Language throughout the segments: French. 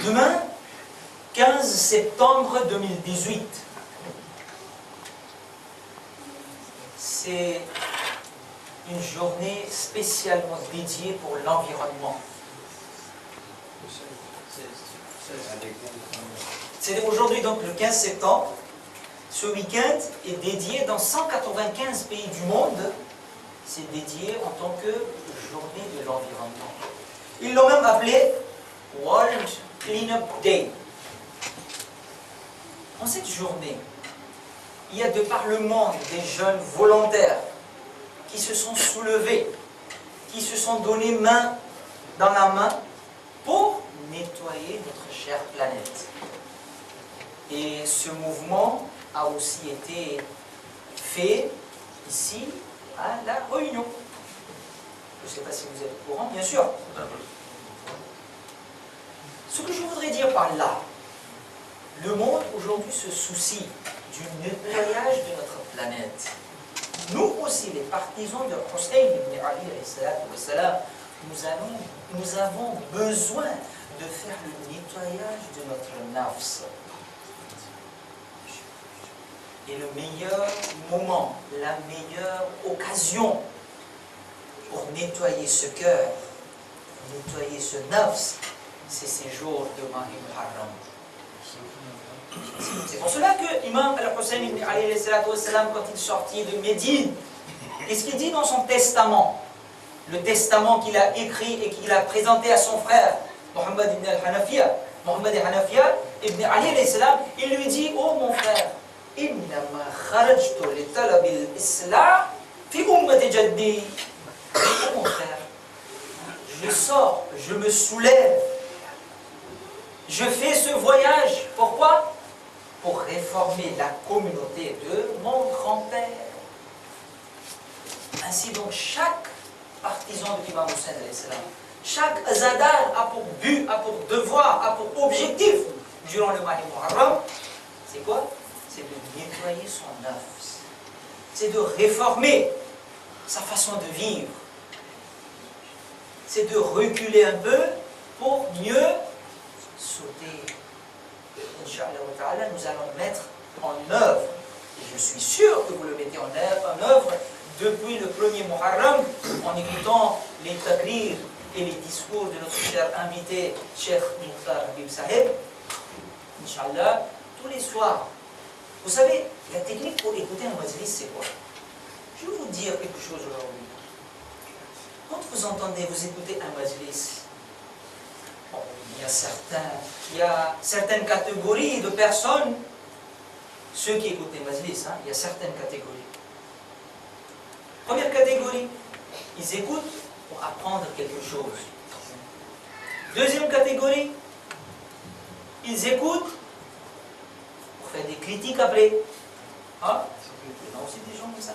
Demain, 15 septembre 2018, c'est une journée spécialement dédiée pour l'environnement. C'est aujourd'hui donc le 15 septembre. Ce week-end est dédié dans 195 pays du monde. C'est dédié en tant que journée de l'environnement. Ils l'ont même appelé World Cleanup Day. En cette journée, il y a de par le monde des jeunes volontaires qui se sont soulevés, qui se sont donnés main dans la main pour nettoyer notre chère planète. Et ce mouvement a aussi été fait ici à La Réunion. Je ne sais pas si vous êtes au courant, bien sûr. Ce que je voudrais dire par là, le monde aujourd'hui se soucie du nettoyage de notre planète. Nous aussi, les partisans de Hussein ibn Ali, nous avons besoin de faire le nettoyage de notre nafs. Et le meilleur moment, la meilleure occasion pour nettoyer ce cœur, nettoyer ce nafs, c'est ces jours de Mahi Muharram. C'est pour cela que l'imam Al-Hussein ibn Ali, quand il sortit de Médine, qu'est-ce qu'il dit dans son testament? Le testament qu'il a écrit et qu'il a présenté à son frère, Mohammed ibn al-Hanafiya. Mohammed ibn Ali, il lui dit: oh mon frère, إنما خرجت لطلب الإصلاح في أمة جدي. Oh mon frère, je sors, je me soulève, je fais ce voyage. Pourquoi? Pour réformer la communauté de mon grand-père. Ainsi donc, chaque partisan de l'imam Hussein, chaque azadar a pour but, a pour devoir, a pour objectif, durant le Mahi Muharram, c'est quoi? C'est de nettoyer son nafs. C'est de réformer sa façon de vivre. C'est de reculer un peu pour mieux sauter. Inch'Allah, nous allons mettre en œuvre, et je suis sûr que vous le mettez en œuvre depuis le premier Muharram, en écoutant les takrir et les discours de notre cher invité, Cheikh Mukhtar Habib Saheb. Inch'Allah, tous les soirs. Vous savez, la technique pour écouter un majlis, c'est quoi? Je vais vous dire quelque chose aujourd'hui. Quand vous entendez, vous écoutez un majlis, bon, il y a certaines catégories de personnes, ceux qui écoutent les majlis, il y a certaines catégories. Première catégorie, ils écoutent pour apprendre quelque chose. Deuxième catégorie, ils écoutent pour faire des critiques après. Ah, il y en a aussi des gens comme ça.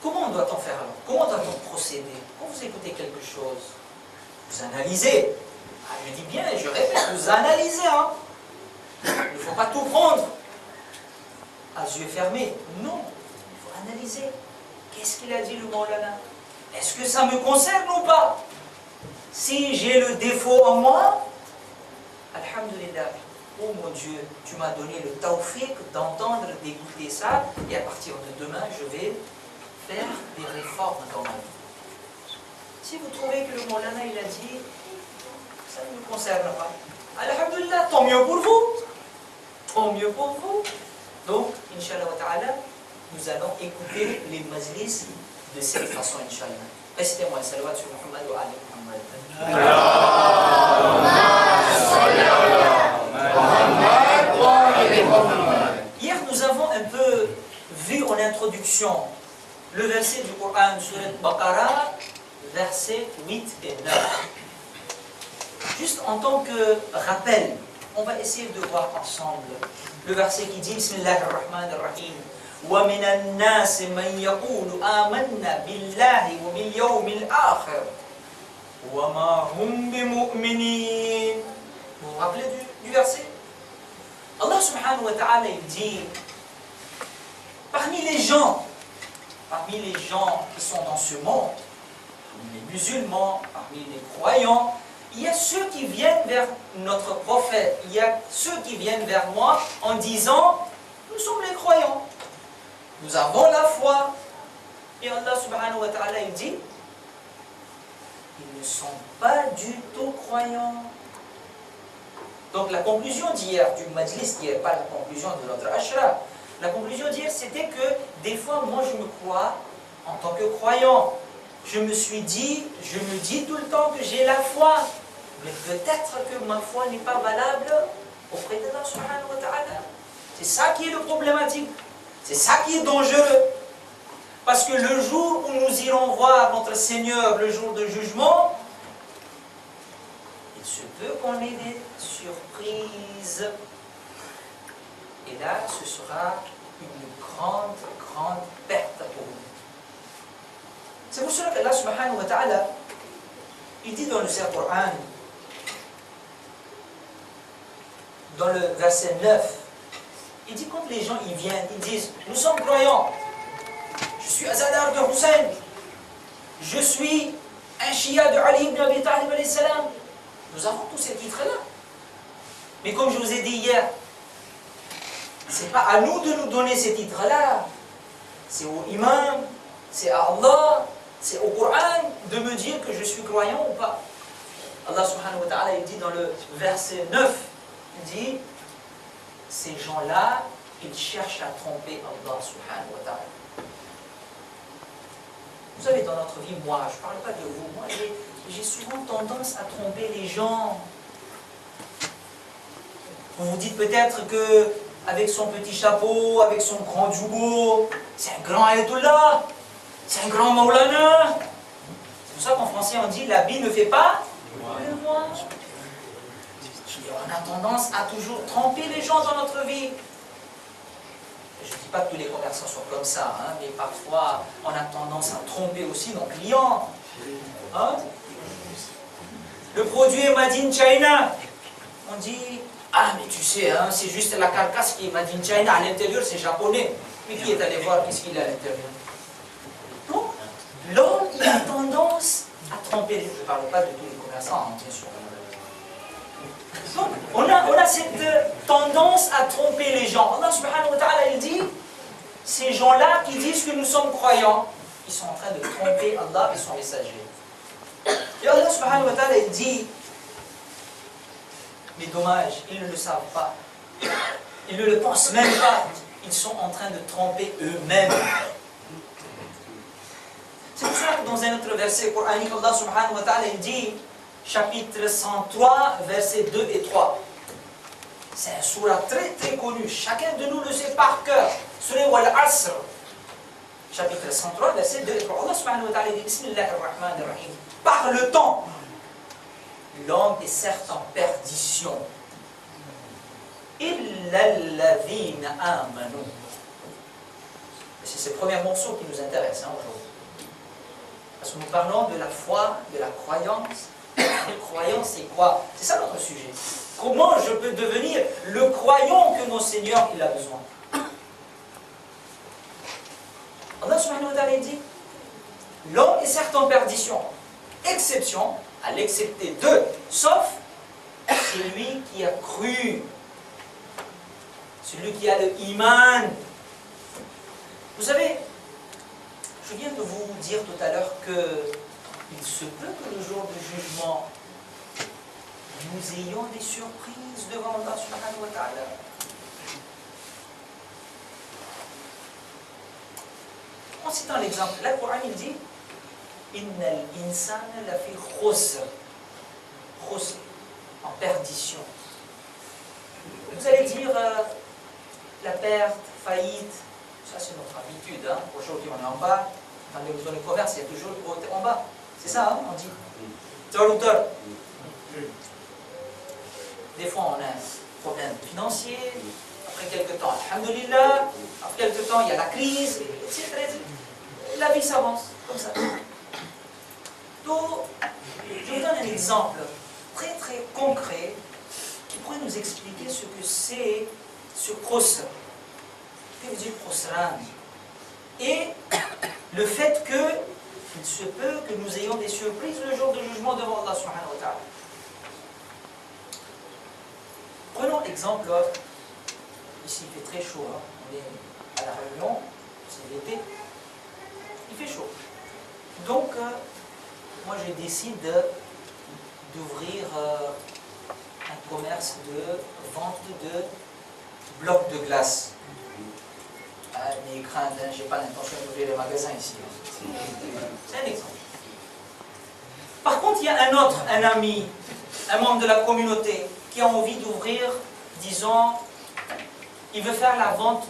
Comment doit-on faire alors? Comment doit-on procéder? Quand vous écoutez quelque chose, vous analysez. Ah, je dis bien, je répète, vous analysez. Il ne faut pas tout prendre à yeux fermés. Non, il faut analyser. Qu'est-ce qu'il a dit le Maulana? Est-ce que ça me concerne ou pas? Si j'ai le défaut en moi, alhamdulillah, oh mon Dieu, tu m'as donné le tawfiq d'entendre, d'écouter ça, et à partir de demain, je vais faire des réformes dans ma vie. Si vous trouvez que le Maulana il a dit, ça ne me concerne pas, alhamdulillah, tant mieux pour vous. Tant mieux pour vous. Donc, Inch'Allah wa ta'ala, nous allons écouter les majlis de cette façon, Inch'Allah. Récitez-moi le salawat sur Muhammad wa ali Muhammad. Hier, nous avons un peu vu en introduction le verset du Coran, Surat Baqarah, versets 8 et 9. Juste en tant que rappel, on va essayer de voir ensemble le verset qui dit Bismillahirrahmanirrahim. وَمِنَ النَّاسِ مَنْ يَقُولُ آمَنَّا بِاللَّهِ وَبِالْيَوْمِ الْآخِرِ وَمَا هُمْ بِمُؤْمِنِينَ. Vous vous rappelez du verset? Allah subhanahu wa ta'ala il dit, parmi les gens qui sont dans ce monde, parmi les musulmans, parmi les croyants, il y a ceux qui viennent vers notre prophète, il y a ceux qui viennent vers moi en disant, nous sommes les croyants, nous avons la foi. Et Allah subhanahu wa ta'ala, il dit, ils ne sont pas du tout croyants. Donc la conclusion d'hier, du majlis d'hier, pas la conclusion de notre ashra, la conclusion d'hier, c'était que des fois, moi je me crois en tant que croyant. Je me dis tout le temps que j'ai la foi. Mais peut-être que ma foi n'est pas valable auprès d'Allah subhanahu wa ta'ala. C'est ça qui est le problématique. C'est ça qui est dangereux. Parce que le jour où nous irons voir notre Seigneur, le jour de jugement, il se peut qu'on ait des surprises. Et là, ce sera une grande, grande perte pour nous. C'est pour cela qu'Allah subhanahu wa ta'ala, il dit dans le Saint-Coran, dans le verset 9, il dit quand les gens y viennent, ils disent, nous sommes croyants, je suis Azadar de Hussein, je suis un Shia de Ali ibn Abi Talib alayhi salam. Nous avons tous ces titres-là. Mais comme je vous ai dit hier, ce n'est pas à nous de nous donner ces titres-là. C'est au imam, c'est à Allah, c'est au Coran de me dire que je suis croyant ou pas. Allah subhanahu wa ta'ala, il dit dans le verset 9, il dit, ces gens-là, ils cherchent à tromper Allah subhanahu wa ta'ala. Vous savez, dans notre vie, moi, je ne parle pas de vous, moi j'ai souvent tendance à tromper les gens. Vous vous dites peut-être que avec son petit chapeau, avec son grand djoubo, c'est un grand ayatollah, c'est un grand maulana. C'est pour ça qu'en français on dit l'habit ne fait pas le moine. On a tendance à toujours tromper les gens dans notre vie. Je ne dis pas que tous les commerçants sont comme ça, hein, mais parfois on a tendance à tromper aussi nos clients. Hein? Le produit est made in China. On dit, ah mais tu sais, hein, c'est juste la carcasse qui est made in China, à l'intérieur c'est japonais. Mais qui est allé voir qu'est-ce qu'il a à l'intérieur? Donc, l'homme il a tendance à tromper. Je ne parle pas de tous les commerçants, hein, bien sûr. Donc, on a cette tendance à tromper les gens. Allah subhanahu wa ta'ala, il dit, ces gens-là qui disent que nous sommes croyants, ils sont en train de tromper Allah et son messager. Et Allah subhanahu wa ta'ala, il dit, mais dommage, ils ne le savent pas. Ils ne le pensent même pas. Ils sont en train de tromper eux-mêmes. C'est pour ça que dans un autre verset coranique, Allah subhanahu wa ta'ala, il dit, chapitre 103, versets 2 et 3. C'est un surah très très connu. Chacun de nous le sait par cœur. Surah Wal-Asr. Chapitre 103, versets 2 et 3. Allah subhanahu wa ta'ala dit, Bismillahirrahmanirrahim. Par le temps, l'homme est certes en perdition. Illa alladhina amanu. C'est ce premier morceau qui nous intéresse aujourd'hui. Parce que nous parlons de la foi, de la croyance. La croyance, c'est quoi? C'est ça notre sujet. Comment je peux devenir le croyant que mon Seigneur il a besoin? Allah subhanahu wa ta'ala dit, l'homme est certes en perdition. Exception, à l'excepté de, sauf celui qui a cru, celui qui a le iman. Vous savez, je viens de vous dire tout à l'heure que il se peut que le jour du jugement, nous ayons des surprises devant Allah subhanahu wa ta'ala. En citant l'exemple, là, le Coran il dit Innal insana lafi khusr. Khusr, en perdition. Vous allez dire la perte, faillite, ça c'est notre habitude. Hein. Aujourd'hui on est en bas, dans le commerce il y a toujours le côté en bas. C'est ça, hein, on dit. Tard. Des fois on a un problème financier, après quelques temps, alhamdulillah, après quelques temps il y a la crise, etc. La vie s'avance, comme ça. Donc, je vous donne un exemple très très concret qui pourrait nous expliquer ce que c'est ce khusr. Que veut dire khusran? Et le fait que il se peut que nous ayons des surprises le jour du jugement devant Allah subhanahu wa ta'ala. Prenons l'exemple, ici il fait très chaud, hein. On est à la Réunion, c'est l'été, il fait chaud. Donc, moi je décide d'ouvrir un commerce de vente de blocs de glace. Mais crainte, hein, je n'ai pas l'intention d'ouvrir les magasins ici. C'est un exemple. Par contre, il y a un ami, un membre de la communauté, qui a envie d'ouvrir, disons, il veut faire la vente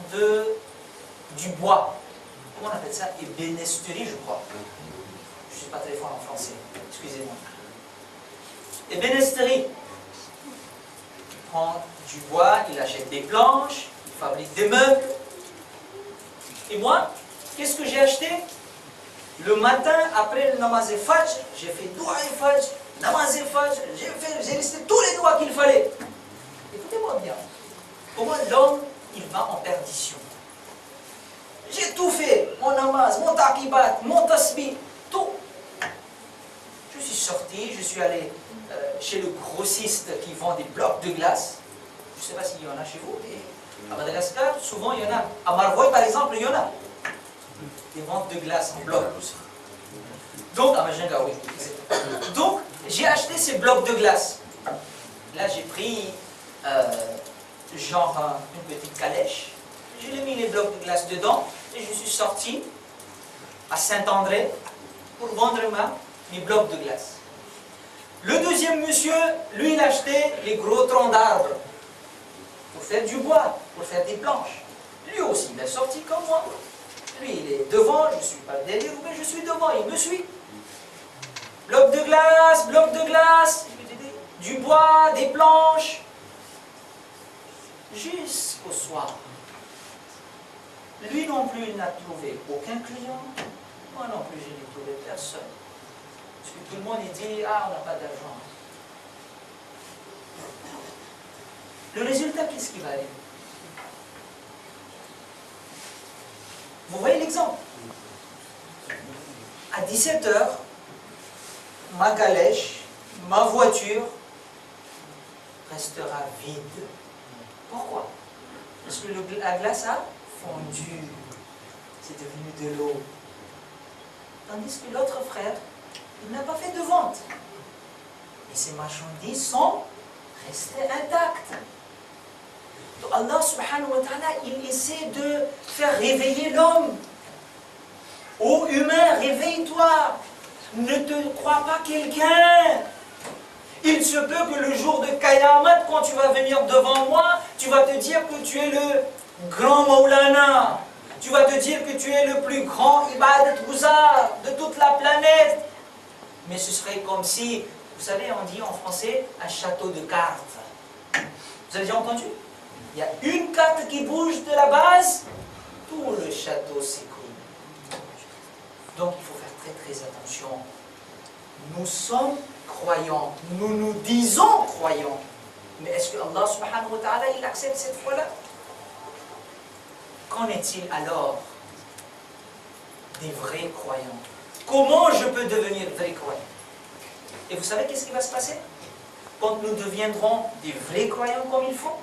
du bois. Comment on appelle ça? Ébénisterie, je crois. Je ne suis pas très fort en français, excusez-moi. Ébénisterie. Il prend du bois, il achète des planches, il fabrique des meubles. Et moi, qu'est-ce que j'ai acheté? Le matin, après le namaz et fajr, j'ai fait doua et fajr, namaz et fajr, j'ai listé tous les doigts qu'il fallait. Écoutez-moi bien. Comment l'homme, il va en perdition? J'ai tout fait, mon namaz, mon taqibat, mon tasbih, tout. Je suis sorti, je suis allé chez le grossiste qui vend des blocs de glace. Je ne sais pas s'il y en a chez vous, mais à Madagascar, souvent il y en a. À Marvoy, par exemple, il y en a. Des ventes de glace en blocs. Donc, à Majinga, oui. Donc, j'ai acheté ces blocs de glace. Là, j'ai pris une petite calèche. J'ai mis les blocs de glace dedans et je suis sorti à Saint-André pour vendre mes blocs de glace. Le deuxième monsieur, lui, il achetait les gros troncs d'arbres pour faire du bois, pour faire des planches. Lui aussi, il est sorti comme moi. Lui, il est devant, je ne suis pas derrière, mais je suis devant, il me suit. Bloc de glace, du bois, des planches. Jusqu'au soir. Lui non plus, il n'a trouvé aucun client. Moi non plus, je n'ai trouvé personne. Parce que tout le monde dit, ah, on n'a pas d'argent. Le résultat, qu'est-ce qui va aller? Vous voyez l'exemple? À 17h, ma calèche, ma voiture restera vide. Pourquoi? Parce que la glace a fondu. C'est devenu de l'eau. Tandis que l'autre frère, il n'a pas fait de vente. Et ses marchandises sont restées intactes. Donc Allah subhanahu wa ta'ala, il essaie de faire réveiller l'homme. Ô humain, réveille-toi. Ne te crois pas quelqu'un. Il se peut que le jour de Qayamat, quand tu vas venir devant moi, tu vas te dire que tu es le grand Maulana. Tu vas te dire que tu es le plus grand Ibadat Bouzar de toute la planète. Mais ce serait comme si, vous savez, on dit en français, un château de cartes. Vous avez déjà entendu? Il y a une carte qui bouge de la base, tout le château s'écroule. Donc il faut faire très très attention. Nous sommes croyants, nous nous disons croyants. Mais est-ce que Allah subhanahu wa ta'ala, il accepte cette foi-là? Qu'en est-il alors des vrais croyants? Comment je peux devenir vrai croyant? Et vous savez qu'est-ce qui va se passer? Quand nous deviendrons des vrais croyants comme il faut?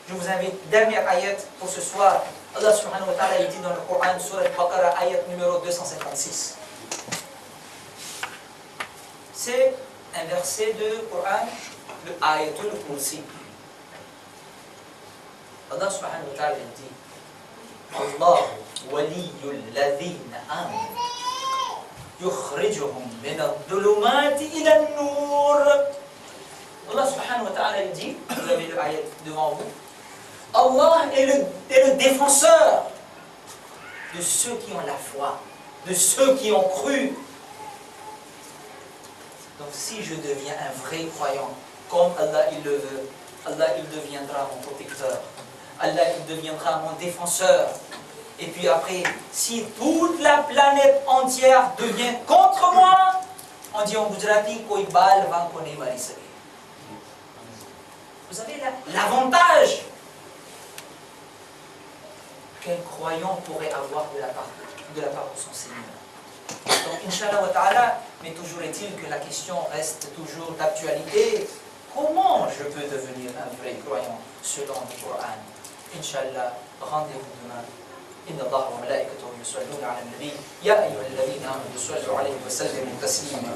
Je vous invite, dernière ayat pour ce soir. Allah subhanahu wa ta'ala, il dit dans le Coran, Surah Al-Baqarah, ayat numéro 256. C'est un verset de Coran, le Ayatul Kursi. Allah subhanahu wa ta'ala dit, Allah waliyul ladhina amanu yukhrijuhum min ad-dhulumati ila an-nur. Allah subhanahu wa ta'ala dit, vous avez le ayat devant vous, Allah est le défenseur de ceux qui ont la foi, de ceux qui ont cru. Donc si je deviens un vrai croyant, comme Allah il le veut, Allah il deviendra mon protecteur. Allah il deviendra mon défenseur. Et puis après, si toute la planète entière devient contre moi, on dit en Gujarati, koi bal va kone mari sake. Vous avez l'avantage qu'un croyant pourrait avoir de la part de son Seigneur. Donc, Inch'Allah wa ta'ala, mais toujours est-il que la question reste toujours d'actualité. Comment je peux devenir un vrai croyant selon le Coran? Inch'Allah, rendez-vous demain. إن الله وملائكته يصلون على النبي يا أيها الذين آمنوا صلوا عليه وسلموا تسليما